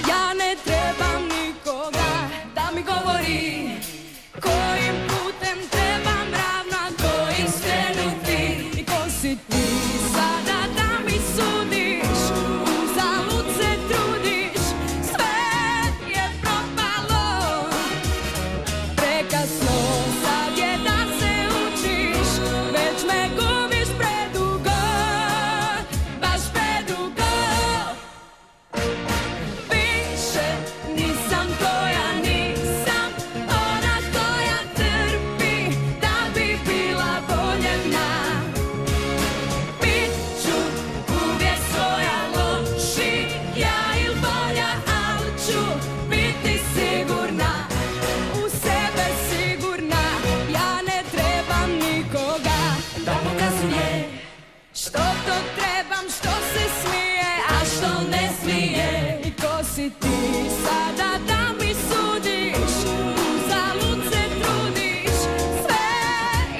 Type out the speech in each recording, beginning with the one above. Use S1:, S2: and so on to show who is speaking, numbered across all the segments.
S1: Ja ne trebam nikoga da mi govori kojim putem trebam ravna, kojim skrenuti. I ko si ti sada da mi sudiš, uzalud se trudiš, sve je propalo, prekasno sad je da se učiš, već me gubiš predugo, baš predugo. Više nisam koja nisam, ona koja trpi da bi bila voljena. Bit ću uvijek svoja lošija il bolja, al ću biti sigurna, u sebe sigurna. Ja ne trebam nikoga da pokazuje što to trebam, što se smije, a što ne smije. I ko si ti sada da mi sudiš, uzalud se trudiš, sve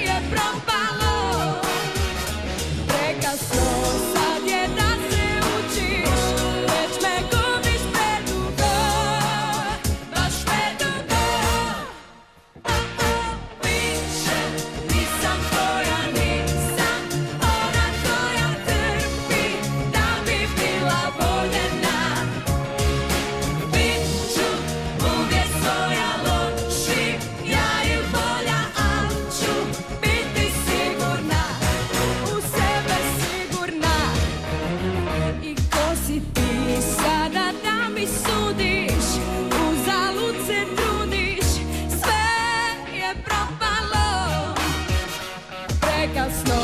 S1: je propalo, prekasno sad je da se učiš, već me gubiš predugo, baš predugo. Više nisam koja nisam, ona koja trpi da bi bila voljena. Bit ću uvijek svoja lošija il bolja, al ću biti sigurna, u sebe sigurna. I ko si ti sada da mi sudiš, uzalud se trudiš, sve je propalo, prekasno